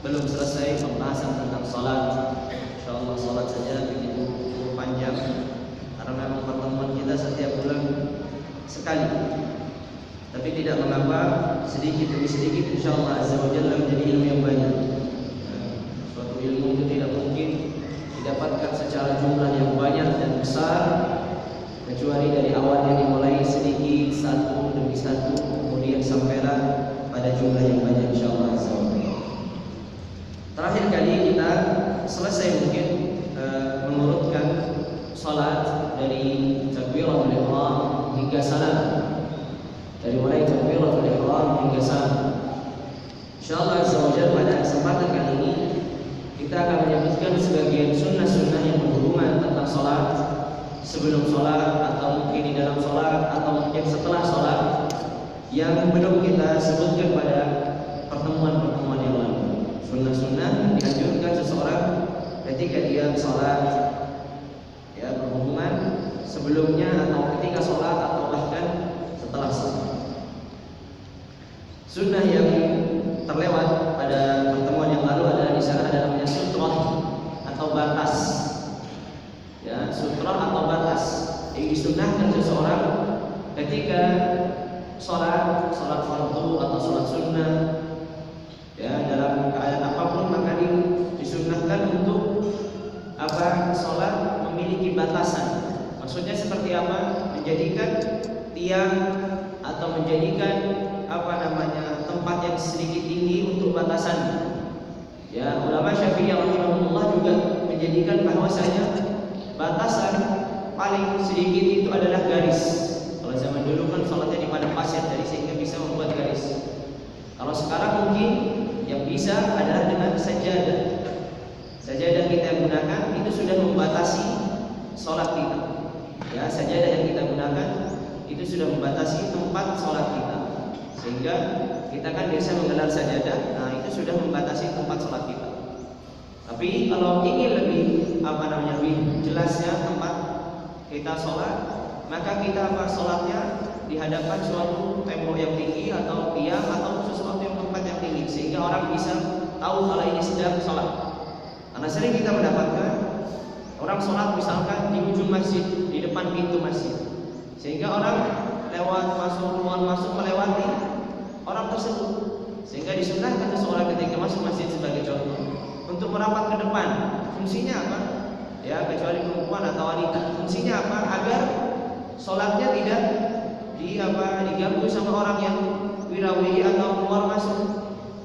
belum selesai pembahasan tentang salat. Insyaallah salat saja begitu cukup panjang karena memang pertemuan kita setiap bulan sekali. Tapi tidak mengapa sedikit demi sedikit insyaallah azza wa jalla menjadi ilmu yang banyak. Suatu ilmu itu tidak mungkin didapatkan secara jumlah yang banyak dan besar kecuali dari awalnya dimulai sedikit satu demi satu kemudian sampailah pada jumlah yang banyak insyaallah azza wa jalla. Terakhir kali kita selesai mungkin mengurutkan salat dari takbiratul ihram hingga salam. Dari mulai takbiratul ihram hingga salam. Insyaallah azza wa jalla pada kesempatan kali ini kita akan menyebutkan sebagian sunnah-sunnah yang berhubungan tentang salat, sebelum salat atau mungkin di dalam salat atau mungkin setelah salat yang belum kita sebutkan pada pertemuan-pertemuan yang lalu. Sunnah-sunnah yang dianjurkan seseorang ketika dia salat, ya, berhubungan sebelumnya atau ketika salat atau bahkan setelah salat. Sunnah yang terlewat pada pertemuan yang lalu adalah di sana ada namanya sutrah atau batas. Ya, sutrah atau batas. Yang disunnahkan seseorang ketika salat fardu atau salat sunnah, ya, dalam keadaan apapun maka disunnahkan untuk salat memiliki batasan. Maksudnya seperti apa? Menjadikan tiang atau menjadikan tempat yang sedikit tinggi untuk batasan. Ya, ulama Syafi'i rahimahullah juga menjadikan bahwasanya batasan paling sedikit itu adalah garis. Kalau zaman dulu kan salatnya di padang pasir, jadi sehingga bisa membuat garis. Kalau sekarang mungkin yang bisa adalah dengan sajadah. Sajadah kita yang gunakan itu sudah membatasi salat kita. Ya, sajadah yang kita gunakan itu sudah membatasi tempat salat kita. Sehingga kita kan biasa menggelar sajadah, nah itu sudah membatasi tempat salat kita. Tapi kalau ingin lebih lebih jelasnya tempat kita salat, maka kita salatnya di hadapan suatu tembok yang tinggi atau tiang atau sesuatu yang tempat yang tinggi sehingga orang bisa tahu kalau ini sedang salat. Karena sering kita mendapatkan orang salat misalkan di ujung masjid, di depan pintu masjid, sehingga orang lewat masuk keluar masuk melewati orang tersebut, sehingga disunnahkan seseorang ketika masuk masjid sebagai contoh untuk merapat ke depan. Fungsinya apa? Ya, kecuali perempuan atau wanita. Fungsinya apa? Agar sholatnya tidak diganggu sama orang yang wirawiri atau keluar masuk.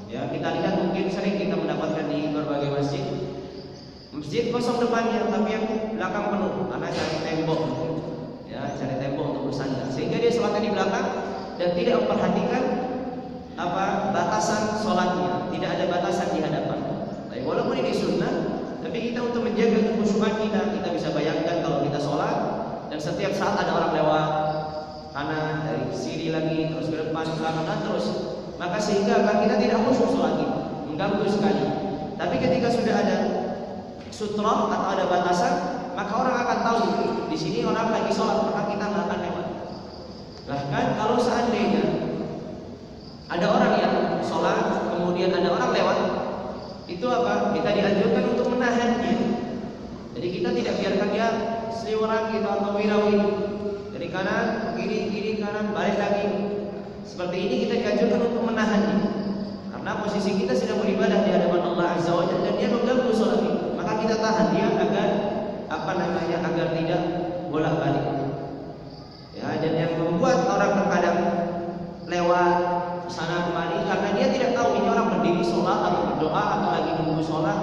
Ya, kita lihat mungkin sering kita mendapatkan di berbagai masjid. Masjid kosong depannya, tapi yang belakang penuh karena cari tembok. Ya, cari tembok untuk bersandar. Sehingga dia sholatnya di belakang dan tidak memperhatikan batasan sholatnya, tidak ada batasan di hadapan. Tapi walaupun ini sunnah, tapi kita untuk menjaga kekhusyuan kita bisa bayangkan kalau kita sholat dan setiap saat ada orang lewat kanan dari sini lagi terus ke depan ke belakang dan terus, maka sehingga kita tidak khusyuk sholat kita, mengganggu sekali. Tapi ketika sudah ada sutrah atau ada batasan, maka orang akan tahu di sini orang lagi sholat, maka kita nggak akan lewat. Bahkan kalau seandainya ada orang yang sholat, kemudian ada orang lewat, itu kita dianjurkan untuk menahannya. Jadi kita tidak biarkan dia seliweran gitu atau wirawiri dari kanan kiri kanan balik lagi. Seperti ini kita dianjurkan untuk menahannya, karena posisi kita sedang beribadah di hadapan Allah Azza wa Jalla dan dia mengganggu sholat kita. Maka kita tahan dia agar agar tidak bolak-balik. Ya, dan yang membuat orang terkadang lewat sana kemari karena dia tidak tahu ini orang berdiri sholat atau berdoa atau lagi menunggu sholat,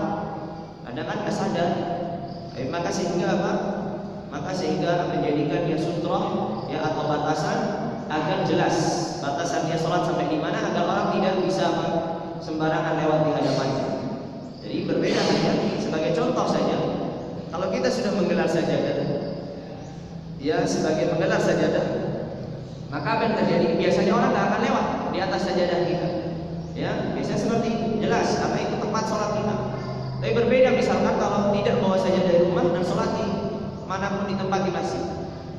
kadang kan nggak sadar. Maka sehingga menjadikan dia sutrah, ya, atau batasan agar jelas batasan dia sholat sampai di mana agar orang tidak bisa sembarangan lewat di hadapannya. Jadi berbeda saja. Sebagai contoh saja, kalau kita sudah menggelar sajadah, ya, sebagai menggelar sajadah, maka apa yang terjadi? Biasanya orang tidak akan lewat di atas sajadah kita. Ya, biasanya seperti jelas apa itu tempat sholat kita. Tapi berbeda misalkan kalau tidak bawa sajadah dari rumah dan sholat di manapun di tempat di masjid,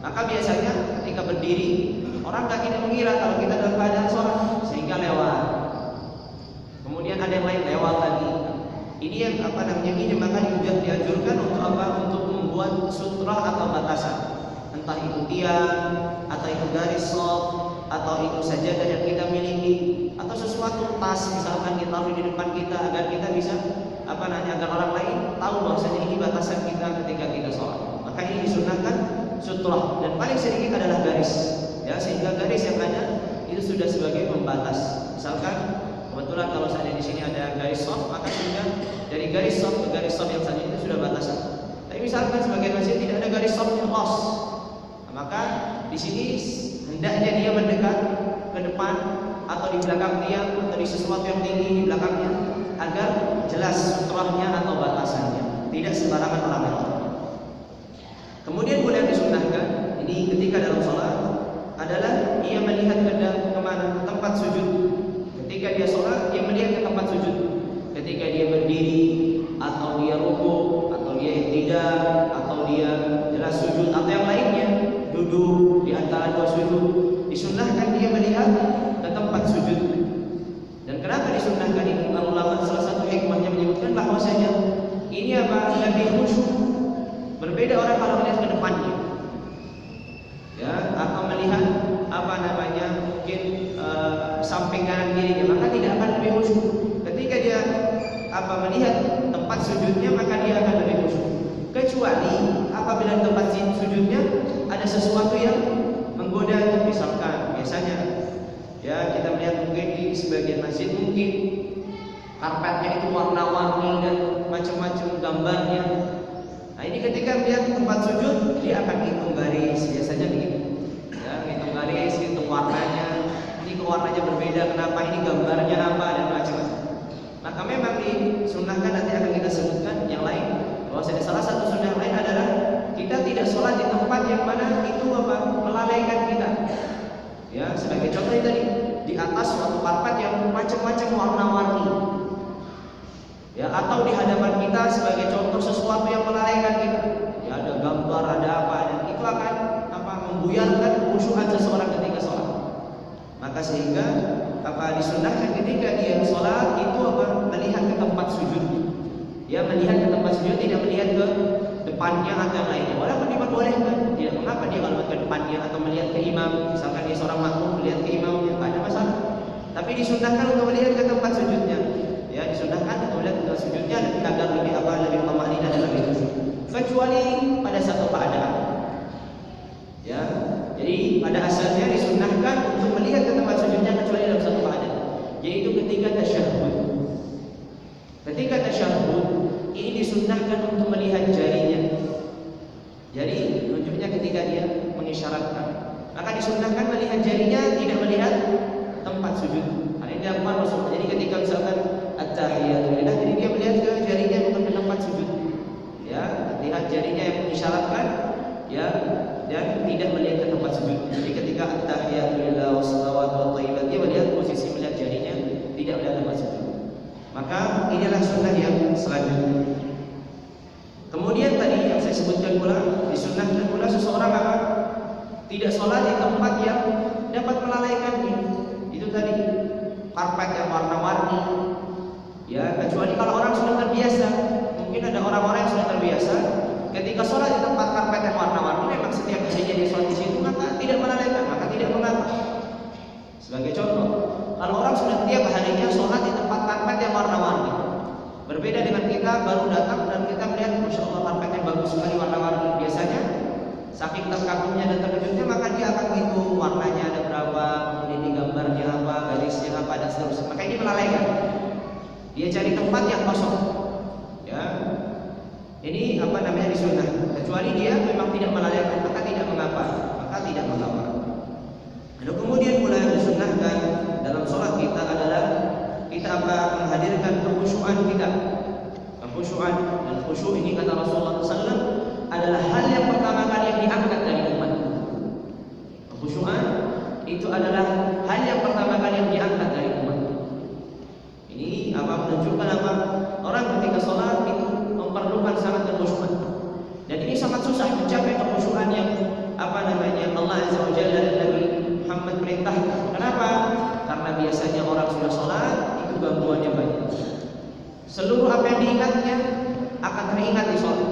maka biasanya ketika berdiri orang tidak mengira kalau kita dalam keadaan sholat sehingga lewat. Kemudian ada yang lain lewat lagi. yang ini maka dianjurkan untuk untuk membuat sutra atau batasan, entah itu tiang atau itu garis soft atau itu sajadah yang kita miliki atau sesuatu tas misalkan kita taruh di depan kita agar kita bisa agar orang lain tahu bahwasanya ini batasan kita ketika kita sholat. Maka ini disunahkan sutra, dan paling sedikit adalah garis, ya, sehingga garis yang ada itu sudah sebagai pembatas. Misalkan kebetulan kalau saja di sini ada garis soft, maka sudah dari garis soft ke garis soft yang saja itu sudah batasan. Tapi misalkan sebagai masjid tidak ada garis soft yang los, maka di sini hendaknya dia mendekat ke depan atau di belakang tiang atau di sesuatu yang tinggi di belakangnya agar jelas sutrahnya atau batasannya, tidak sembarangan orang lewat. Kemudian boleh disunnahkan ini ketika dalam sholat adalah ia melihat kemana, ke tempat sujud. Ketika dia sholat, dia melihat ke tempat sujud. Ketika dia berdiri atau dia rukuk atau dia iktidal atau dia jelas sujud atau yang lainnya duduk di antara dua sujud, disunnahkan dia melihat ke tempat sujud. Dan kenapa disunnahkan ini? Ulama salah satu hikmahnya menyebutkan bahwasanya ini lebih khusyuk. Berbeda orang kalau melihat ke depannya, ya, atau melihat mungkin samping kanan kirinya, maka tidak akan lebih khusyuk. Ketika dia melihat tempat sujudnya, maka dia akan lebih khusyuk. Kecuali apabila tempat sujudnya ada sesuatu yang menggoda, misalkan biasanya ya kita melihat mungkin di sebagian masjid mungkin karpetnya itu warna-warni dan macam-macam gambarnya. Nah, ini ketika melihat tempat sujud dia akan hitung garis, biasanya begitu. Ya, hitung garis, hitung warnanya. Ini warnanya berbeda, kenapa? Ini gambarnya apa dan macam-macam. Maka memang disunnahkan, nanti akan kita sebutkan yang lain. Bahwa salah satu sunnah lain adalah kita tidak sholat di tempat yang mana itu melalaikan kita. Ya, sebagai contoh tadi di atas suatu karpet yang macam-macam warna-warni. Ya, atau di hadapan kita sebagai contoh sesuatu yang melalaikan kita. Ya, ada gambar, ada apa, dan itu akan membuyarkan khusyukan seseorang ketika sholat. Maka sehingga disunnahkan ketika dia sholat itu melihat ke tempat sujud. Ya, melihat ke tempat sujud, tidak melihat ke depannya atau yang lainnya. Walaupun diperbolehkan, tidak mengapa dia kalau ke depannya atau melihat ke imam. Misalkan dia seorang makmum melihat ke imamnya, tidak ada masalah. Tapi disunnahkan untuk melihat ke tempat sujudnya. Ya, disunnahkan untuk melihat ke tempat sujudnya agar lebih lebih tamakninah dan lebih khusyuk. Kecuali pada satu keadaan. Ya, jadi pada asalnya disunnahkan untuk melihat ke tempat sujudnya kecuali dalam satu keadaan, yaitu ketika tasyahud. Ketika tasyahud ini disunnahkan untuk melihat jarinya. Jadi menunjuknya ketika dia mengisyaratkan, maka disunnahkan melihat jarinya, tidak melihat tempat sujud. Hal ini dilakukan Rasul. Jadi ketika misalkan at-tahiyatulillah, jadi dia melihat ke jarinya bukan ke tempat sujud. Ya, lihat jarinya yang mengisyaratkan, ya, dan tidak melihat ke tempat sujud. Jadi ketika at-tahiyatulillah wassalawatu wathayyibat, dia melihat posisi melihat jarinya, tidak melihat tempat sujud. Maka inilah sunnah yang selanjutnya. Kemudian tadi yang saya sebutkan pula, disunnahkan pula seseorang tidak sholat di tempat yang dapat melalaikannya. Itu tadi karpet yang warna-warni. Ya, kecuali kalau orang sudah terbiasa. Mungkin ada orang-orang yang sudah terbiasa ketika sholat di tempat karpet yang warna-warni, memang setiap harinya dia sholat di situ, maka tidak melalaikan, maka tidak mengapa. Sebagai contoh, kalau orang sudah tiap harinya sholat di tempat karpet yang warna-warni, berbeda dengan kita baru datang dan kita melihat, masya Allah karpetnya bagus sekali warna-warni. Biasanya saking terkagumnya dan terkejutnya, maka dia akan hitung warnanya ada berapa, kemudian di gambarnya apa, garisnya apa, dan seterusnya. Maka ini melalaikan. Dia cari tempat yang kosong. Ya, ini disunnah. Kecuali dia memang tidak melalaikan, maka tidak mengapa, Lalu kemudian pula yang disunnahkan dalam sholat kita adalah kita menghadirkan kekhusyuan kita. Kekhusyuan, dan khusyuk ini kata Rasulullah SAW adalah hal yang pertama kali yang diangkat dari umat. Kekhusyuan itu adalah hal yang pertama kali yang diangkat dari umat. Ini menunjukkan orang ketika sholat itu memerlukan sangat kekhusyuan. Dan ini sangat susah mencapai kekhusyuan yang Allah Azza wa Jalla dan Nabi Muhammad perintahkan. Kenapa? Karena biasanya orang sudah sholat itu gangguannya banyak. Seluruh apa yang diingatnya akan teringat di sholat.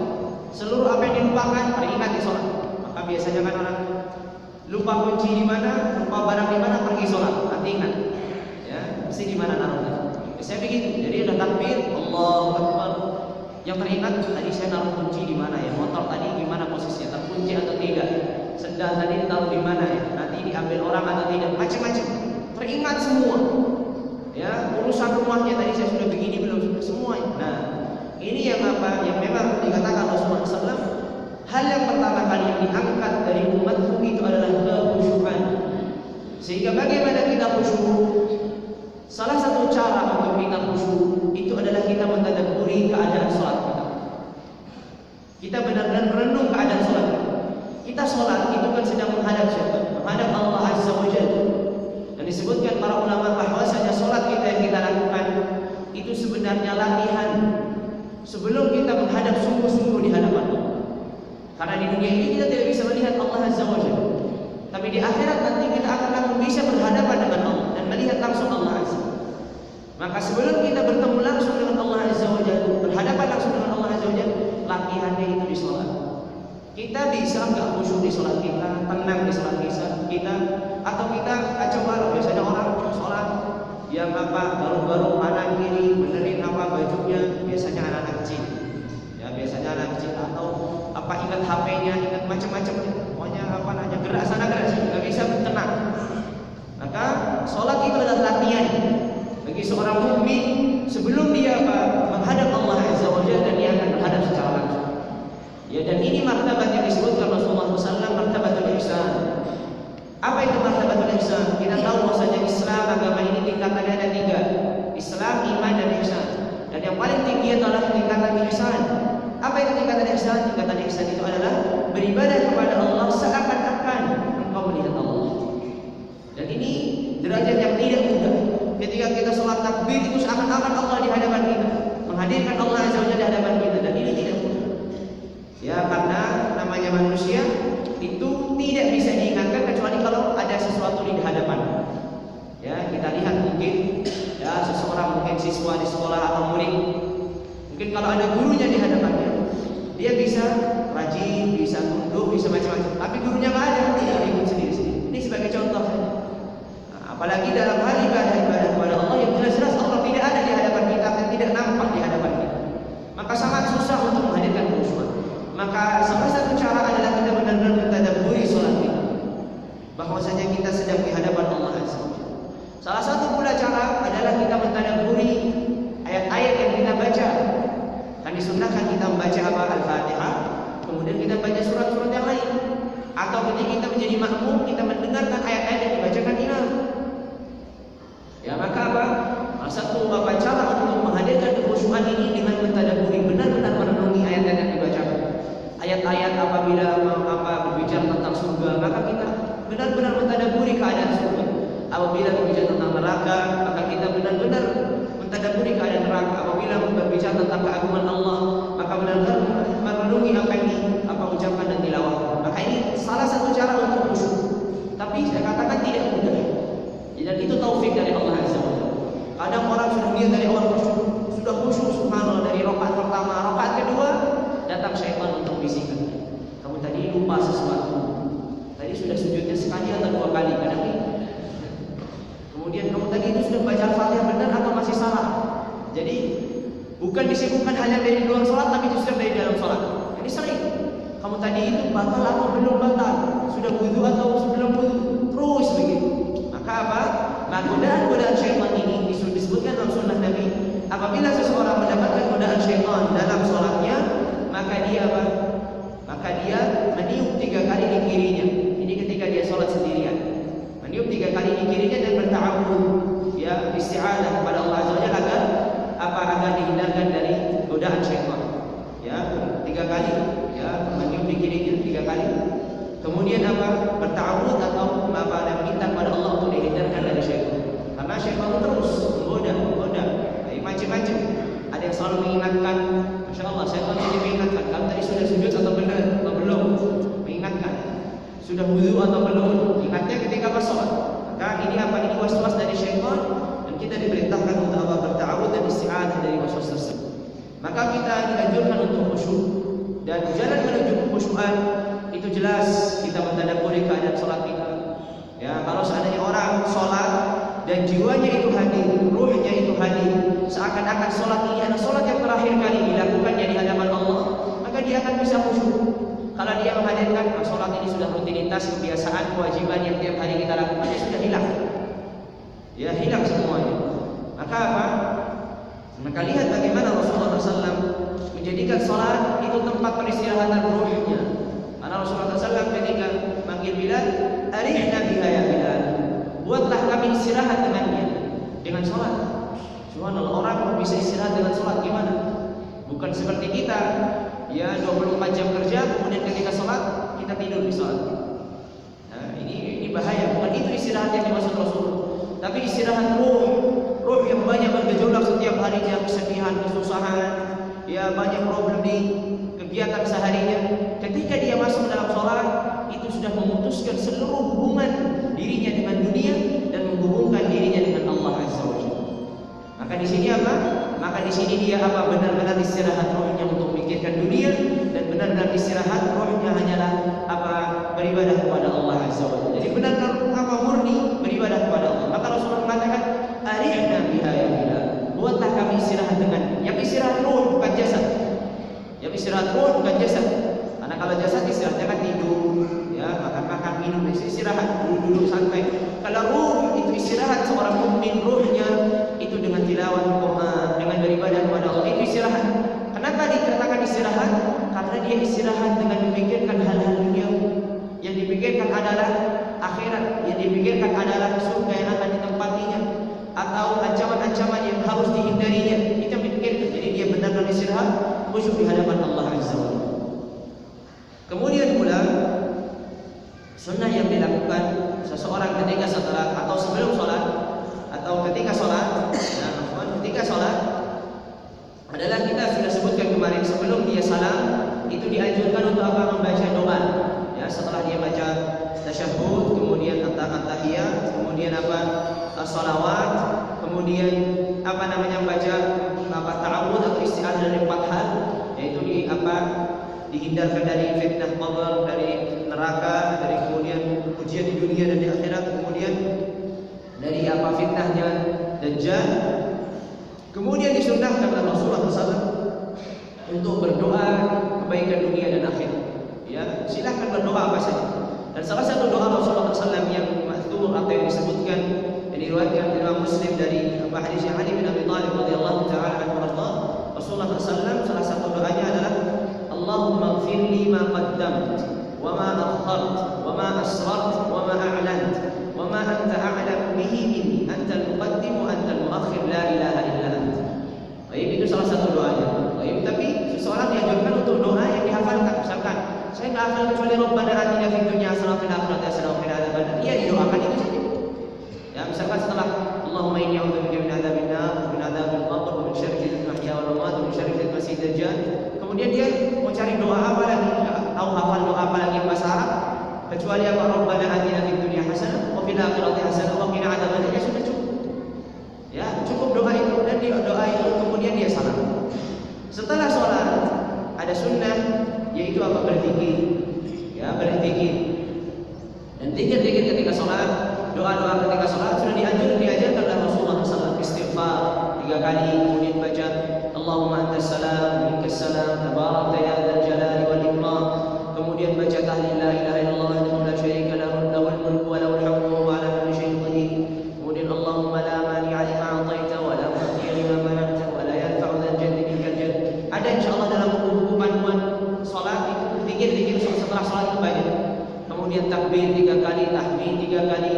Seluruh apa yang dilupakan teringat di sholat. Maka biasanya kan orang lupa kunci di mana, lupa barang di mana, pergi sholat, nanti ingat. Ya, mesti di mana naruhnya. Saya begitu. Jadi ada takbir, Allahu Akbar. Yang teringat tadi saya naruh kunci di mana ya? Motor tadi gimana posisinya? Terkunci atau tidak? Sendal tadi ditaruh di mana ya? Nanti diambil orang atau tidak? Macam-macam. Teringat semua. Ya, urusan rumahnya tadi saya sudah begini belum semua. Nah, ini yang apa? Yang memang dikatakan Rasulullah SAW. Hal yang pertama kali yang diangkat dari umatku itu adalah kekhusyukan. Sehingga bagaimana kita khusyuk? Salah satu cara untuk kita khusyuk itu adalah kita mentadabburi keadaan sholat kita. Kita benar-benar merenung keadaan sholat kita. Kita sholat itu kan sedang menghadap siapa? Menghadap Allah Azza wa Jalla. Dan disebutkan para ulama bahwasanya sholat kita yang kita lakukan itu sebenarnya latihan sebelum kita menghadap sungguh-sungguh di hadapan Allah. Karena di dunia ini kita tidak bisa melihat Allah Azza wa Jalla. Tapi di akhirat nanti kita akan langsung bisa berhadapan dengan Allah dan melihat langsung Allah Azza. Maka sebelum kita bertemu langsung dengan Allah Azza wa Jalla, berhadapan langsung dengan Allah Azza wa Jalla, latihannya itu di sholat. Kita bisa nggak khusyuk di sholat kita, tenang di sholat kita, atau kita kacau balau. Biasanya orang sholat yang apa baru-baru kanan kiri benerin apa bajunya, biasanya anak-anak kecil. Ya biasanya anak kecil atau apa ingat HP-nya, ingat macam-macam. Pokoknya apa nanya gerak sana gerak sini, nggak bisa tenang. Maka sholat itu adalah latihan bagi seorang mukmin sebelum dia menghadap Allah Azza wa Jalla dan dia akan menghadap secara langsung. Ya, dan ini martabat yang disebutkan Rasulullah SAW, martabatul ihsan. Apa itu martabatul ihsan? Kita tahu bahwasanya Islam agama ini tingkatannya ada 3. Islam, iman, dan ihsan. Dan yang paling tinggi adalah tingkatan ihsan. Apa itu tingkatan ihsan? Tingkatan ihsan itu adalah beribadah kepada Allah seakan-akan engkau melihat Allah. Dan ini derajat yang tidak mudah. Ketika kita sholat takbir itu seakan-akan Allah di hadapan kita, menghadirkan Allah Azza wa Jalla di hadapan kita, dan ini tidak mudah. Ya, karena namanya manusia itu tidak bisa diingatkan kecuali kalau ada sesuatu di hadapan. Ya, kita lihat mungkin ya seseorang mungkin siswa di sekolah atau murid, mungkin kalau ada gurunya di hadapannya, dia bisa rajin, bisa tunduk, bisa macam-macam. Tapi gurunya nggak ada, tidak ikut sendiri-sendiri. Ini sebagai contoh. Apalagi dalam hal ibadah kepada Allah yang jelas-jelas Allah tidak ada di hadapan kita dan tidak nampak di hadapan kita, maka sangat susah untuk menghadirkan khusyuk. Maka salah satu cara adalah kita benar-benar mentadabburi sholat kita, bahwasanya kita sedang di hadapan Allah Azza wa Jalla. Salah satu pula cara adalah kita mentadabburi ayat-ayat yang kita baca. Kan disunnahkan kita membaca apa? Al-Fatihah, kemudian kita baca surat-surat yang lain. Atau ketika kita menjadi makmum, kita mendengarkan ayat-ayat yang dibacakan imam. Ya, maka apa? Salah satu cara untuk menghadirkan kekhusyukan ini dengan mentadabburi, benar-benar merenungi ayat-ayat yang dibacakan. Ayat-ayat apabila berbicara tentang surga, maka kita benar-benar mentadabburi keadaan surga. Apabila berbicara tentang neraka, maka kita benar-benar mentadabburi keadaan neraka. Apabila berbicara tentang keagungan Allah, maka benar-benar merenungi apa yang ucapan dan tilawah. Maka ini salah satu cara untuk khusyuk. Tapi saya katakan tidak mudah. Dan itu taufik dari Allah Azza wa Jalla. Kadang orang sudah lihat dari awal sudah khusyuk subhanallah dari rakaat pertama, rakaat kedua datang syaitan untuk bisikan. Kamu tadi lupa sesuatu. Tadi sudah sujudnya sekali atau 2 kali, kadang ini. Kemudian kamu tadi itu sudah baca Al-Fatihah benar atau masih salah. Jadi bukan disibukkan hanya dari luar sholat, tapi justru dari dalam sholat. Ini sering. Kamu tadi itu batal atau belum batal? Sudah wudu atau belum wudu? Terus begitu. Maka apa? Maka godaan syaitan ini disebutkan dalam sunnah Nabi. Apabila seseorang mendapatkan godaan syaitan dalam sholatnya, maka dia apa? Maka dia meniup 3 kali di kirinya. Ini ketika dia sholat sendirian. Meniup 3 kali di kirinya dan berta'awudz, ya isti'adzah kepada Allah Azza wa Jalla agar dihindarkan dari godaan syaitan. Ya, 3 kali, ya meniup di kirinya 3 kali. Kemudian apa? Berta'awudz atau meminta kepada Allah untuk dihindarkan dari syaitan. Karena syaitan itu terus menggoda, macam-macam. Ada yang selalu mengingatkan, Masya Allah, syaitan jadi mengingatkan, kamu tadi sudah sujud atau benar atau belum? Mengingatkan. Sudah wudu atau belum? Ingatnya ketika bersolat. Maka ini apa? Ini waswas dari syaitan, dan kita diperintahkan untuk berta'awudz dan isti'adzah dari waswas tersebut. dianjurkan untuk khusyuk. Dan jalan menuju kekhusyukan itu jelas kita mentadabburi keadaan salat kita. Ya, kalau seandainya orang salat dan jiwanya itu hadir, ruhnya itu hadir, seakan-akan salat ini adalah salat yang terakhir kali dilakukannya di hadapan Allah, maka dia akan bisa khusyuk. Kalau dia menghadirkan salat ini sudah rutinitas, kebiasaan, kewajiban yang tiap hari kita lakukan, ya sudah hilang. Ya, hilang semuanya. Maka apa? Maka lihat bagaimana Rasulullah SAW menjadikan salat itu tempat peristirahatan ruhnya. Karena Rasulullah SAW ketika manggil Bilal, "Arihna biha ya Bilal." Buatlah kami istirahat dengannya, dengan salat. Subhanallah, orang bisa istirahat dengan salat gimana? Bukan seperti kita, ya 24 jam kerja, kemudian ketika salat kita tidur di salat. Nah, ini bahaya. Bukan itu istirahat yang dimaksud Rasulullah. Tapi istirahat ruh yang banyak bergejolak setiap harinya, kesedihan, kesusahan, ya banyak problem di kegiatan seharinya. Ketika dia masuk dalam sholat, itu sudah memutuskan seluruh hubungan dirinya dengan dunia dan menghubungkan dirinya dengan Allah Azza wa Jalla. Maka di sini apa? Maka di sini dia apa? Benar-benar istirahat rohnya untuk memikirkan dunia, dan benar-benar istirahat rohnya hanyalah apa? Beribadah kepada Allah Azza wa Jalla. Jadi benar-benar apa? Murni beribadah kepada Allah. Maka Rasulullah mengatakan, "Arihna biha ya Bilal." Buatlah kami istirahat dengan. Yang istirahat ruh bukan jasad. Yang istirahat ruh bukan jasad. Karena kalau jasad istirahatnya kan tidur, ya makan-makan, minum, istirahat, duduk santai. Kalau ruh itu istirahat seorang mukmin, ruhnya itu dengan tilawah Al-Quran, dengan beribadah kepada Allah, itu istirahat. Kenapa dikatakan istirahat? Karena dia istirahat dengan memikirkan hal-hal dunia. Yang dipikirkan adalah akhirat, yang dipikirkan adalah surga yang akan ditempatinya, atau ancaman-ancaman yang harus dihindarinya. Itu yang dipikirkan. Jadi dia benar-benar istirahat, khusyuk di hadapan Allah Azza wa Jalla. Kemudian pula sunnah yang dilakukan seseorang ketika setelah atau sebelum sholat atau ketika sholat, ketika sholat adalah kita sudah sebutkan kemarin, sebelum dia salam itu dianjurkan untuk apa? Membaca doa. Ya, setelah dia baca tasyahud, kemudian at-tahiyat, kemudian apa? Salawat, kemudian apa namanya? Baca apa? Ta'awudz atau isti'adzah dari 4 hal, yaitu di apa? Dihindarkan dari fitnah qabr, dari neraka, dari kemudian ujian di dunia dan di akhirat, kemudian dari apa? Fitnahnya Dajjal. Kemudian disunnahkan oleh Rasulullah SAW untuk berdoa kebaikan dunia dan akhirat. Ya, silahkan berdoa apa saja. Dan salah satu doa Rasulullah SAW yang ma'thur atau yang disebutkan, yang diriwayatkan Imam Muslim dari hadis yang Ali bin Abi Thalib radhiyallahu taala anhu, Rasulullah SAW salah satu doanya adalah, Allahumma ighfir li ma qaddamt wa ma akhkhart wa ma asrart wa ma a'lant wa ma anta a'lam bihi minni, anta al-muqaddim wa anta al-muakhir, la ilaha illa anta. Baik, itu salah satu doanya. Baik, tapi seseorang dianjurkan untuk doa yang dihafalkan. Misalkan saya enggak hafal kecuali Rabbana atina fid dunya hasanah wa fil akhirati hasanah wa qina adzabannar. Iya, didoakan itu saja. Ya, misalkan setelah Allahumma inni a'udzubika min adzabil nar wa min adzabil qabr wa min syarri fitnatil mahya wal mamat wa min syarri fitnatil masiihid dajjal. Kemudian dia mau cari doa apa lagi? Tahu hafal doa apa lagi bahasa Arab? Kecuali apa? Rabbana atina fid dunya hasanah wa fil akhirati hasanah wa qina adzabannar. Ya sudah cukup. Ya, cukup doa itu, dan di doa itu kemudian dia salam. Setelah sholat ada sunnah, yaitu apa? Berzikir. Ya, berzikir. Dan zikir-zikir ketika sholat, doa-doa ketika sholat sudah diajarkan oleh Rasulullah SAW. Istighfar 3 kali, kemudian baca Allahumma antas salam, minkas salam, tabarakta ya dzal jalali wal ikram. Kemudian baca tahlil la ilaha illallah wahdahu la syarika lahu, lahul mulku wa lahul hamdu wa huwa ala kulli syai'in qadir. Kemudian Allahumma la mani'a lima a'taita wa la mu'tiya lima mana'ta wa la yanfa'u dzal jaddi minkal jadd. Ada insyaallah dalam buku-buku panduan salat itu zikir-zikir setelah salat itu banyak. Kemudian takbir 3 kali, tahmid 3 kali,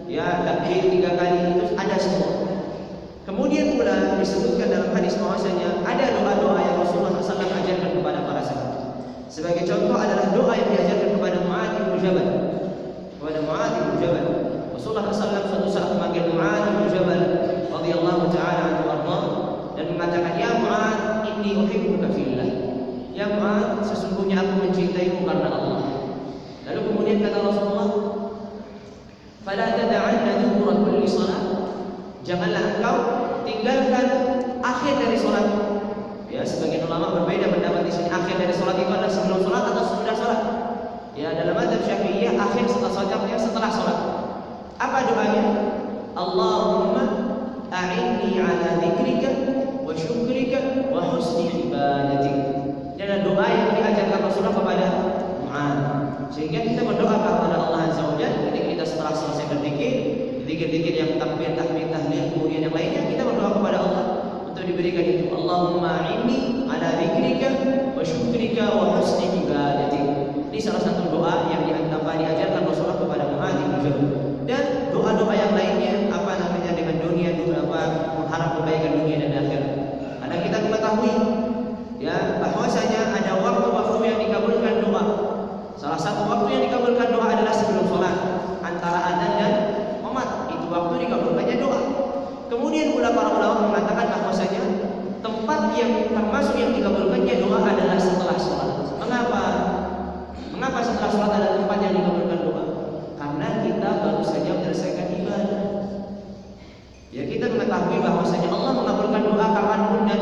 ya takbir 3 kali, itu ada semua. Kemudian pula disebutkan dalam hadis bahwasanya ada doa-doa yang Rasulullah SAW ajarkan kepada para sahabat. Sebagai contoh adalah doa yang diajarkan kepada Mu'adz bin Jabal. Kepada Mu'adz bin Jabal, Rasulullah SAW suatu saat memanggil Mu'adz bin Jabal radhiyallahu taala anhu dan mengatakan, "Ya Mu'adz, inni uhibbuka fillah." Ya Mu'adz, sesungguhnya aku mencintaimu karena Allah. Lalu kemudian kata Rasulullah, "Fala tad'anna dubura kulli shalah." Janganlah engkau tinggalkan akhir dari sholat. Ya, sebagian ulama berbeda pendapat di sini. Akhir dari sholat itu adalah sebelum sholat atau sesudah sholat. Ya, dalam mazhab Syafi'iyah akhir setelah sholatnya setelah sholat. Apa doanya? Allahumma a'inni ala dzikrika wa syukrika wa husni ibadatik. Ini adalah doa yang diajarkan Rasulullah kepada Mu'adz. Sehingga kita berdoa kepada Allah Azza wa Jalla ketika kita setelah selesai berzikir, zikir-zikir yang takbir, tahmid, tahlil, kemudian yang lainnya, kita berdoa kepada Allah untuk diberikan itu. Allahumma a'inni ala dzikrika wa syukrika wa husni ibadatik. Ini salah satu doa yang diajarkan Rasulullah kepada Mu'adz bin Jabal. Dan doa-doa yang lainnya dengan dunia, mengharap kebaikan dunia dan akhirat. Karena kita mengetahui ya bahwasanya ada waktu-waktu yang dikabulkan doa. Salah satu waktu yang dikabulkan doa adalah sebelum sholat, antara adzan dan qomat. Itu waktu dikabulkannya doa. Kemudian para ulama mengatakan bahwasanya tempat yang termasuk yang dikabulkannya doa adalah setelah sholat. Mengapa? Mengapa setelah sholat ada tempat yang dikabulkan doa? Karena kita baru saja menyelesaikan ibadah. Ya, kita mengetahui bahwasanya Allah mengabulkan doa kapanpun dan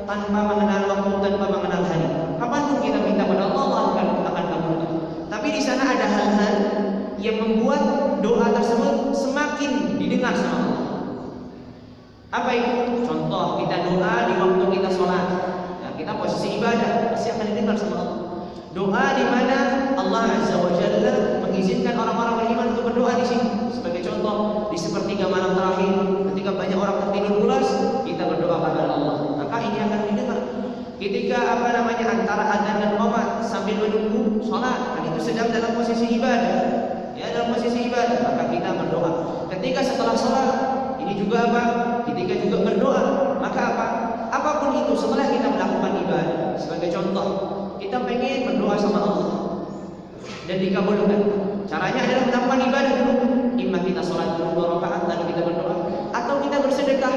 tanpa mengenal waktu, tanpa mengenal hari. Kapanpun kita minta pada Allah, Allah akan kabulkan. Tapi di sana ada hal-hal yang membuat doa tersebut semakin didengar sama Allah. Apa itu? Contoh, kita doa di waktu kita sholat. Ya, kita posisi ibadah pasti akan didengar sama Allah. Doa di mana Allah Azza wa Jalla mengizinkan orang-orang beriman untuk berdoa di sini. Sebagai contoh, di sepertiga malam terakhir, ketika banyak orang tertidur pulas, kita berdoa kepada Allah. Maka ini akan didengar. Ketika antara adzan dan qomat sambil menunggu sholat, dan itu sedang dalam posisi ibadah. Ya, dalam posisi ibadah, maka kita berdoa. Ketika setelah sholat, ini juga ketika juga berdoa. Maka apapun itu setelah kita melakukan ibadah. Sebagai contoh, kita pengen berdoa sama Allah dan dikabulkan. Caranya adalah melakukan ibadah dulu. Imma kita sholat dulu 2 rakaat lalu kita berdoa, atau kita bersedekah.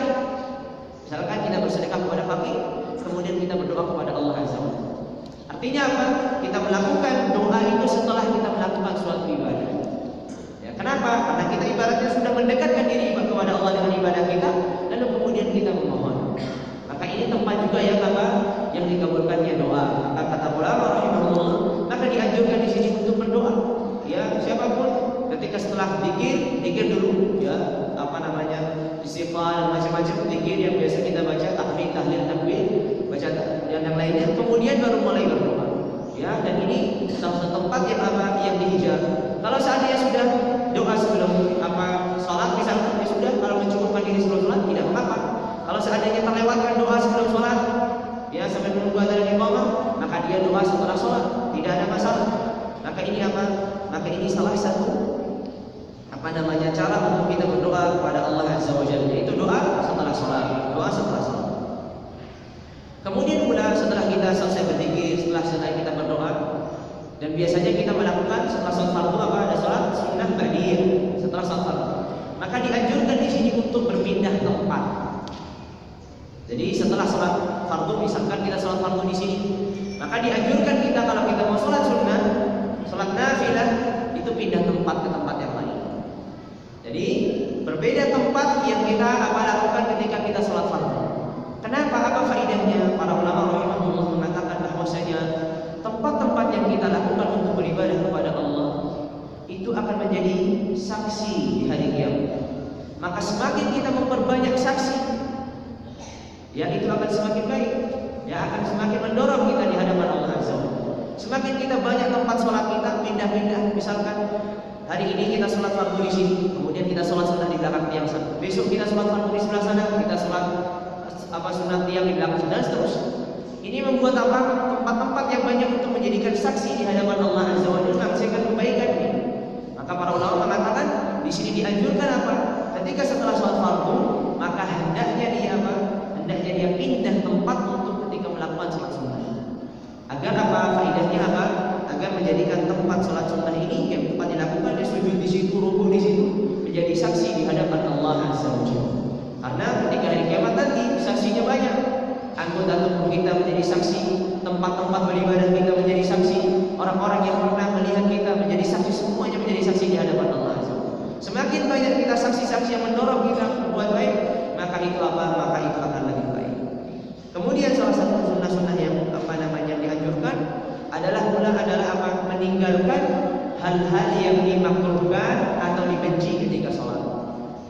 Misalkan kita bersedekah kepada fakir, kemudian kita berdoa kepada Allah Azza wa Jalla. Artinya apa? Kita melakukan doa itu setelah kita melakukan suatu ibadah. Ya, kenapa? Karena kita ibaratnya sudah mendekatkan diri kepada Allah dengan ibadah kita, lalu kemudian kita memohon. Maka ini tempat juga yang dikabulkannya doa. Maka kata ulama rahimahullah, maka dianjurkan di sini untuk berdoa. Ya, siapapun ketika setelah zikir dulu, ya istighfar dan macam-macam zikir yang biasa kita baca, tahmid, tahlil, takbir, baca dan yang lainnya, kemudian baru mulai berdoa. Ya, dan ini salah satu tempat yang dihijar. Kalau seandainya sudah doa sebelum sholat misalnya, ya sudah, kalau mencukupkan diri sebelum sholat tidak mengapa. Kalau seandainya terlewatkan doa sebelum sholat, ya sampai menunggu adzan iqamah, maka dia doa setelah sholat, tidak ada masalah. Maka ini salah satu cara untuk kita berdoa kepada Allah Azza wa Jalla, yaitu doa setelah sholat. Kemudian pula setelah kita selesai berzikir, setelah kita berdoa, dan biasanya kita melakukan setelah sholat fardu ada sholat sunnah ba'diyah setelah sholat fardu. Maka dianjurkan di sini untuk berpindah tempat. Jadi setelah sholat fardu, misalkan kita sholat fardu di sini, maka dianjurkan kita kalau kita mau sholat sunnah, sholat nafilah, itu pindah tempat ke tempat yang lain. Jadi berbeda tempat yang kita lakukan ketika kita sholat fardu. Kenapa? Apa faedahnya? Para ulama rahimahullah mengatakan bahwasanya tempat-tempat yang kita lakukan untuk beribadah kepada Allah itu akan menjadi saksi di hari kiamat. Maka semakin kita memperbanyak saksi, ya itu akan semakin baik. Ya, akan semakin mendorong kita di hadapan Allah Azza wa Jalla. Semakin kita banyak tempat sholat kita pindah-pindah, misalkan hari ini kita sholat fardu di sini, kemudian kita sholat sunnah di belakang tiang sana. Besok kita sholat fardu di sebelah sana, kita sholat sunnah tiang di belakang sana, dan seterusnya. Ini membuat tempat-tempat yang banyak untuk menjadikan saksi di hadapan Allah Azza wa Jalla, menghasilkan kebaikan. Maka para ulama mengatakan di sini dianjurkan ketika setelah sholat fardu, maka hendaknya dia pindah tempat untuk ketika melakukan sholat sunnah. Agar faedahnya agar menjadikan tempat sholat sunnah ini yang tempat dilakukan, dia sujud di situ, rukuk di situ, menjadi saksi di hadapan Allah Azza wa Jalla. Karena ketika hari kiamat nanti saksinya banyak. Anggota tubuh kita menjadi saksi, tempat-tempat beribadah kita menjadi saksi, orang-orang yang pernah melihat kita menjadi saksi, semuanya menjadi saksi di hadapan Allah Azza wa Jalla. Semakin banyak kita saksi-saksi yang mendorong kita berbuat baik, maka itu akan lebih baik. Kemudian salah satu sunnah dimakruhkan atau dibenci ketika sholat.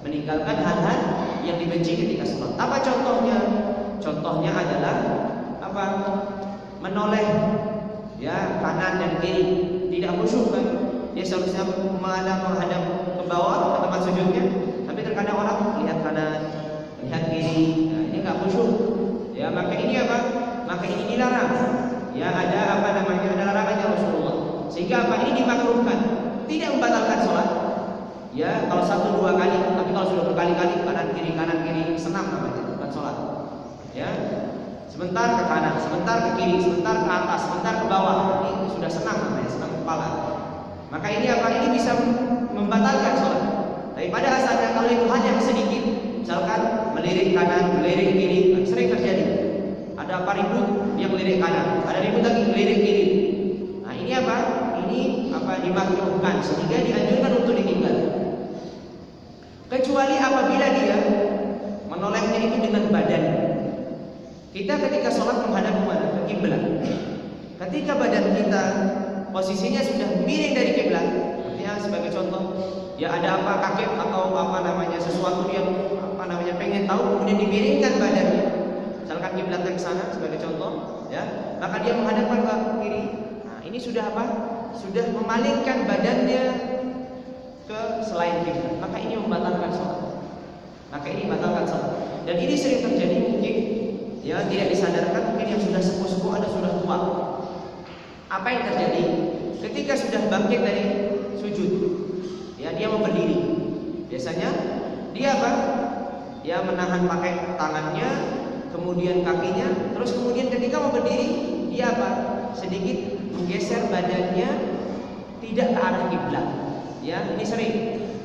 Meninggalkan hal-hal yang dibenci ketika sholat. Apa contohnya? Contohnya adalah apa? Menoleh, ya, kanan dan kiri, tidak khusyuk kan? Dia seharusnya menghadap ke bawah ke tempat sujudnya, tapi terkadang orang lihat kanan, lihat kiri, nah, ini nggak khusyuk. Ya, maka ini apa? Maka ini dilarang. Ya, ada apa namanya? Ada larangannya Rasulullah. Sehingga apa? Ini dimakruhkan, tidak membatalkan sholat. Ya, kalau 1-2 kali, tapi kalau sudah berkali-kali kanan kiri senam namanya, bukan sholat. Ya, sebentar ke kanan, sebentar ke kiri, sebentar ke atas, sebentar ke bawah, ini sudah senam namanya, senam kepala. Maka ini apa? Ini bisa membatalkan sholat. Tapi pada asalnya kalau itu hanya sedikit, misalkan melirik kanan, melirik kiri, sering terjadi. Ada apa ribut, dia melirik kanan, ada ribut lagi melirik kiri. Nah ini apa? Ini apa? Dimakruhkan, sehingga dianjurkan untuk ditinggal. Kecuali apabila dia menolehnya itu dengan badan. Kita ketika sholat menghadap kemana? Ke kiblat. Ketika badan kita posisinya sudah miring dari kiblat, ya sebagai contoh, ya ada apa kakek atau apa namanya sesuatu yang apa namanya pengen tahu, kemudian dimiringkan badannya, misalkan kiblatnya ke sana sebagai contoh, ya, maka dia menghadapkan ke kiri. Nah ini sudah apa? Sudah memalingkan badannya ke selain kiblat, maka ini membatalkan sholat. Maka ini membatalkan sholat. Dan ini sering terjadi mungkin, ya tidak disadarkan, mungkin yang sudah sepuh-sepuh ada sudah tua. Apa yang terjadi? Ketika sudah bangkit dari sujud, ya dia mau berdiri. Biasanya dia apa? Dia menahan pakai tangannya, kemudian kakinya, terus kemudian ketika mau berdiri, dia apa? Sedikit menggeser badannya tidak ke arah kiblat. Ya, ini sering.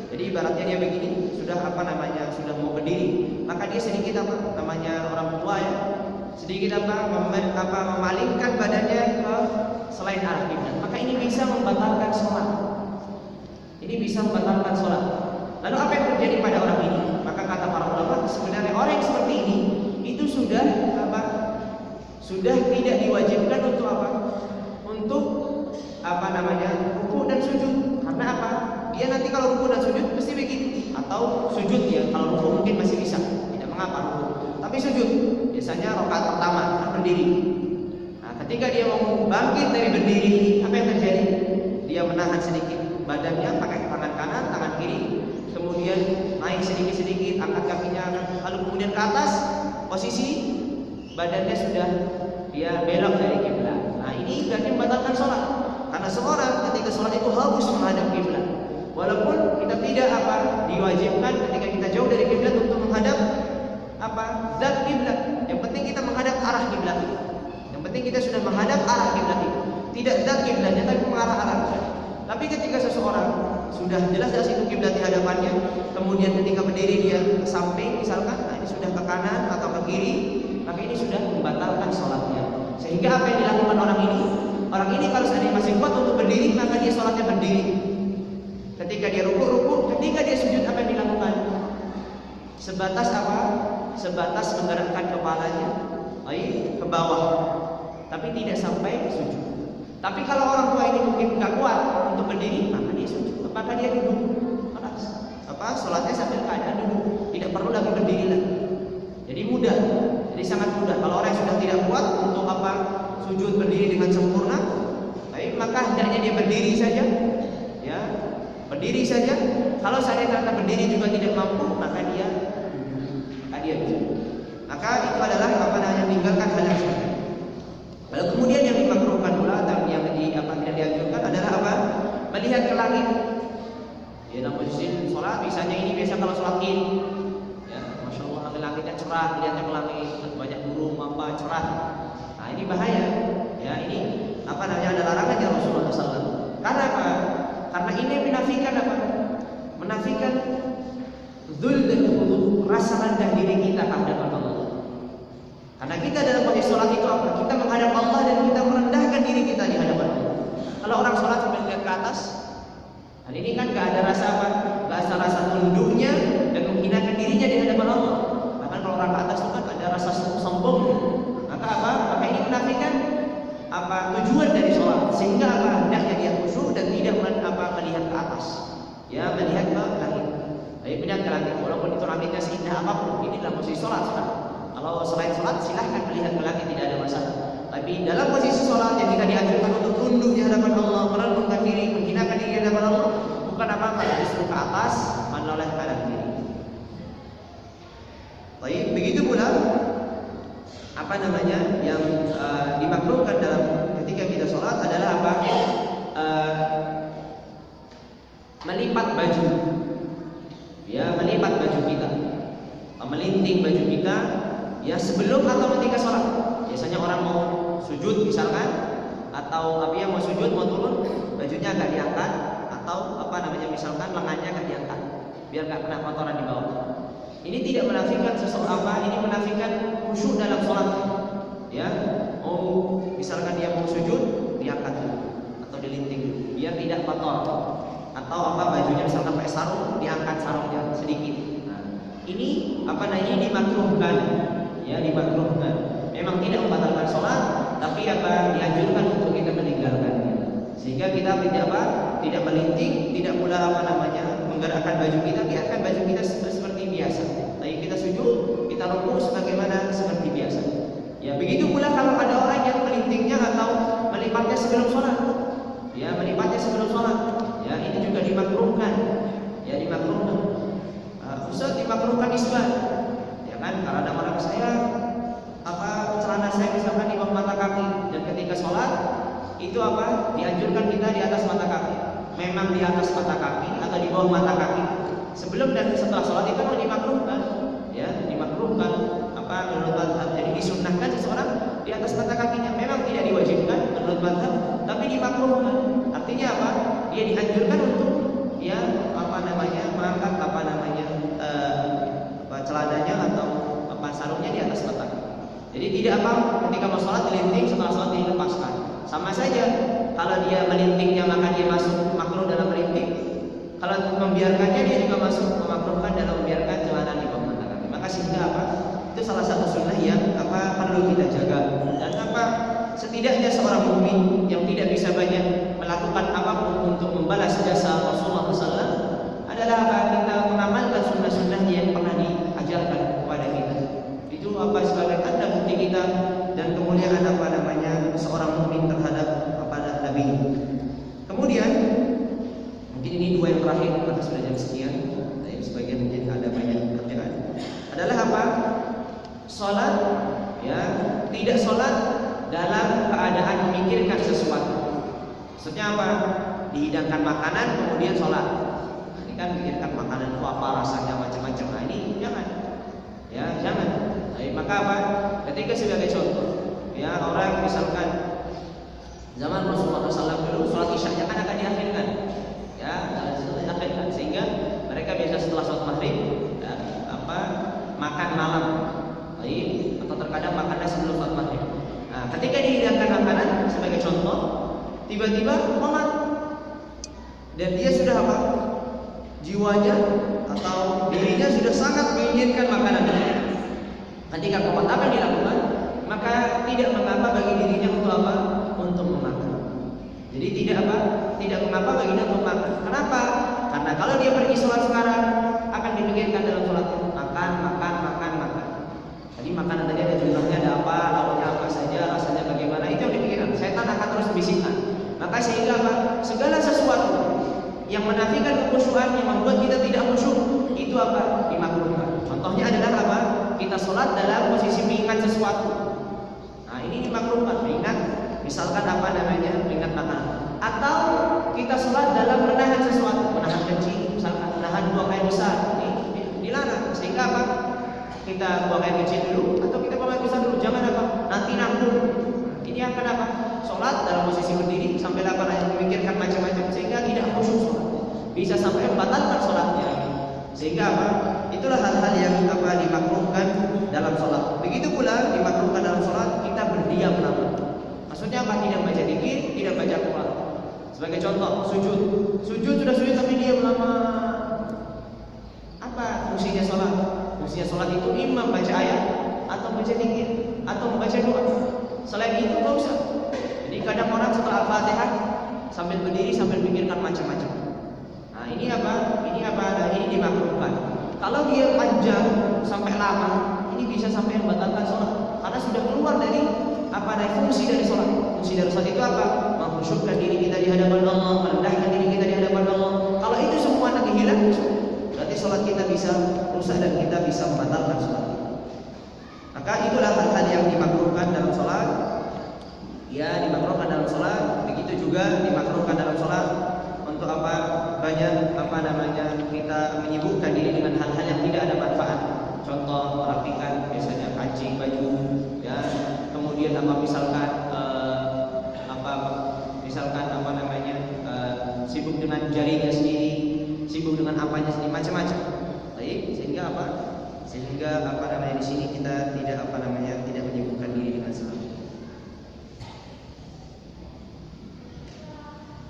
Jadi ibaratnya dia begini, sudah apa namanya? Sudah mau berdiri, maka dia sedikit apa? Namanya orang tua ya. Sedikit apa? Memalingkan badannya ke selain arah kiblat. Maka ini bisa membatalkan sholat. Ini bisa membatalkan sholat. Lalu apa yang terjadi pada orang ini? Maka kata para ulama, sebenarnya orang yang seperti ini itu sudah apa? Sudah tidak diwajibkan untuk apa? Untuk apa namanya? Ruku dan sujud. Karena apa? Dia nanti kalau ruku dan sujud pasti begitu. Atau sujud ya, kalau ruku mungkin masih bisa, tidak mengapa ruku. Tapi sujud biasanya rakaat pertama kan berdiri. Nah, ketika dia mau bangkit dari berdiri, apa yang terjadi? Dia menahan sedikit badannya pakai tangan kanan, tangan kiri, kemudian naik sedikit-sedikit, angkat kakinya, lalu kemudian ke atas, posisi badannya sudah dia belok dari kiblat. Nah, ini berarti membatalkan sholat. Karena seorang ketika sholat itu harus menghadap kiblat. Walaupun kita tidak apa diwajibkan ketika kita jauh dari kiblat untuk menghadap apa zat kiblat. Yang penting kita menghadap arah kiblat. Yang penting kita sudah menghadap arah kiblat itu. Tidak zat kiblatnya tapi mengarah arah. Tapi ketika seseorang sudah jelas-jelas itu kiblat di hadapannya, kemudian ketika berdiri dia ke samping misalkan, nah ini sudah ke kanan atau ke kiri, maka ini sudah membatalkan sholatnya. Sehingga apa yang dilakukan orang ini? Orang ini kalau seandainya masih kuat untuk berdiri, maka dia sholatnya berdiri. Ketika dia ruku, ketika dia sujud, apa yang dilakukan? Sebatas apa? Sebatas menggerakkan kepalanya ke bawah, tapi tidak sampai sujud. Tapi kalau orang tua ini mungkin nggak kuat untuk berdiri, maka dia sujud. Apakah dia duduk? Apa? Sholatnya sambil keadaan duduk, tidak perlu lagi berdiri lagi. Jadi mudah, jadi sangat mudah. Kalau orang yang sudah tidak kuat untuk apa? Sujud berdiri dengan sempurna, baik, maka hendaknya dia berdiri saja, ya, berdiri saja. Kalau saya ternyata berdiri juga tidak mampu, maka dia duduk. Maka itu adalah apa namanya meninggalkan hal yang seperti itu. Lalu kemudian yang dimakruhkan pula dan yang tidak dianjurkan adalah apa? Melihat ke langit. Ya, dalam posisi sholat, misalnya ini biasa kalau sholat Id, ya, masya Allah langitnya cerah, lihatnya ke langit, banyak burung apa cerah. Nah ini bahaya. Ya ini apa namanya ada larangannya Rasulullah SAW. Karena apa? Karena ini menafikan apa? Menafikan dzul dan khudu, rasa rendah diri kita hadapan Allah. Karena kita dalam posisi sholat itu apa? Kita menghadap Allah dan kita merendahkan diri kita di hadapan Allah. Kalau orang sholat sambil lihat ke atas, dan ini kan gak ada rasa apa? Gak ada rasa tunduknya dan menghinakan dirinya di hadapan Allah. Bahkan kalau orang ke atas itu kan ada rasa sombong. Maka apa? Maka ini menafikan apa tujuan dari sholat, sehingga apa hendaknya dia khusyuk dan tidak melihat ke atas. Ya, melihat ke langit. Melihat ke langit, walaupun itu langitnya seindah apapun, ini dalam posisi sholat sudah. Kalau selain sholat silahkan melihat ke langit, tidak ada masalah. Tapi dalam posisi sholat yang kita dianjurkan untuk tunduk di hadapan Allah, merendahkan diri, menghinakan diri di hadapan Allah, bukan apa-apa, justru ke atas, menoleh kanan kiri. Baik, begitu pula apa namanya yang dimakruhkan dalam ketika kita sholat adalah apa? Melipat baju. Ya, melipat baju kita, melinting baju kita, ya sebelum atau ketika sholat. Biasanya orang mau sujud misalkan, atau mau sujud mau turun, bajunya agak diangkat, atau misalkan lengannya agak diangkat, biar nggak kena kotoran di bawah. Ini tidak menafikan ini menafikan khusyuk dalam sholat. Ya, misalkan dia mau sujud, diangkat dulu atau dilinting dulu, biar tidak kotor. Atau bajunya misalkan pakai sarung, diangkat sarungnya sedikit. Nah, ini dimakruhkan, ya dimakruhkan. Memang tidak membatalkan sholat, tapi dianjurkan untuk kita meninggalkannya. Sehingga kita tidak melinting, tidak pula menggerakkan baju kita, biarkan baju kita seperti biasa. Tapi kita sujud, kita rukuk sebagaimana seperti biasa. Ya, begitu pula kalau ada orang yang melintingnya atau melipatnya sebelum sholat. Ya, melipatnya sebelum sholat. Ya, ini juga dimakruhkan. Ya, dimakruhkan. Ustaz, dimakruhkan isbat. Ya kan, karena ada orang saya celana saya misalkan di bawah mata kaki, dan ketika sholat itu dianjurkan kita di atas mata kaki. Memang di atas mata kaki atau di bawah mata kaki. Sebelum dan setelah sholat itu memang dimakruhkan. Ya, dimakruhkan menurut mazhab. Jadi disunnahkan seseorang di atas mata kakinya. Memang tidak diwajibkan menurut mazhab, tapi dimakruhkan. Artinya dia dianjurkan untuk mengangkat celananya atau sarungnya di atas mata. Jadi tidak ketika mau sholat dilinting, setelah sholat dilepaskan. Sama saja, kalau dia melintingnya maka dia masuk makruh dalam melinting. Kalau membiarkannya dia juga masuk memakruhkan dalam membiarkan celana di bawah mata kaki. Maka sehingga itu salah satu sunnah yang perlu kita jaga. Dan setidaknya seorang mukmin yang tidak bisa banyak melakukan apapun untuk membalas jasa Rasulullah SAW adalah kita mengamalkan sunnah-sunnah yang pernah diajarkan kepada kita. Itu sebagai tanda bukti kita dan kemuliaan seorang mukmin terhadap Nabi. Kemudian mungkin ini dua yang terakhir karena sudah jam sekian. Sebagian mungkin ada banyak kerjaan. Adalah sholat, ya, tidak sholat dalam keadaan memikirkan sesuatu. Maksudnya dihidangkan makanan kemudian sholat. Ini kan memikirkan makanan itu rasanya macam-macam. Nah, ini jangan. Ya, jangan. Maka ketika sebagai contoh, ya, orang misalkan zaman Rasulullah SAW dulu sholat isya kan akan diakhirkan, ya, diakhirkan sehingga mereka biasa setelah sholat maghrib, ya, makan malam, atau terkadang makannya sebelum sholat maghrib. Nah, ketika dihidangkan makanan sebagai contoh, tiba-tiba komat dan dia sudah jiwanya atau dirinya sudah sangat menginginkan makanan. Ketika komat apa yang dilakukan, maka tidak mengapa bagi dirinya untuk memakan. Jadi tidak mengapa baginya untuk makan. Kenapa? Karena kalau dia pergi sholat sekarang akan dipikirkan dalam sholatnya makan. Jadi makanan tadi ada jumlahnya, ada lauknya apa saja, rasanya bagaimana, itu yang dipikirkan. Setan akan terus membisikkan. Maka sehingga segala sesuatu yang menafikan kekhusyuan, yang membuat kita tidak khusyuk, itu dimakruhkan. Contohnya adalah kita sholat dalam posisi mengingat sesuatu. Nah, ini dimakruhkan, mengingat misalkan mengingat makanan. Atau kita sholat dalam menahan sesuatu, menahan kencing, misalkan menahan buang air besar, ini dilarang. Sehingga kita buang air kecil dulu atau kita buang air besar dulu, jangan nanti nanggung. Ini akan sholat dalam posisi berdiri sampai memikirkan macam-macam sehingga tidak khusyuk sholat, bisa sampai membatalkan sholatnya. Sehingga itulah hal-hal yang dimakruhkan dalam sholat. Begitu pula dimakruhkan dalam sholat kita berdiam lama. Maksudnya tidak baca dzikir, tidak baca Quran. Sebagai contoh, sujud sudah sujud tapi diam lama. Fungsinya sholat? Fungsinya sholat itu imam baca ayat atau baca dzikir atau membaca doa. Selain itu nggak usah. Jadi kadang orang setelah Al-Fatihah sambil berdiri sambil pikirkan macam-macam. Nah, ini apa? Ini dimakruhkan. Kalau dia panjang sampai lama, ini bisa sampai membatalkan sholat karena sudah keluar dari fungsi dari sholat. Fungsi dari sholat itu apa? Mengkhusyukkan diri kita di hadapan Allah, merendahkan diri kita di hadapan Allah. Kalau itu semua nanti hilang, berarti sholat kita bisa rusak dan kita bisa membatalkan sholat. Maka itulah hal-hal yang dimakruhkan dalam sholat. Ya, dimakruhkan dalam sholat. Begitu juga dimakruhkan dalam sholat untuk banyak kita menyibukkan diri dengan hal-hal yang tidak ada manfaat. Contoh merapikan biasanya kancing baju, ya. Kemudian sibuk dengan jarinya sendiri, sibuk dengan apanya sendiri, macam-macam. Baik, sehingga di sini kita tidak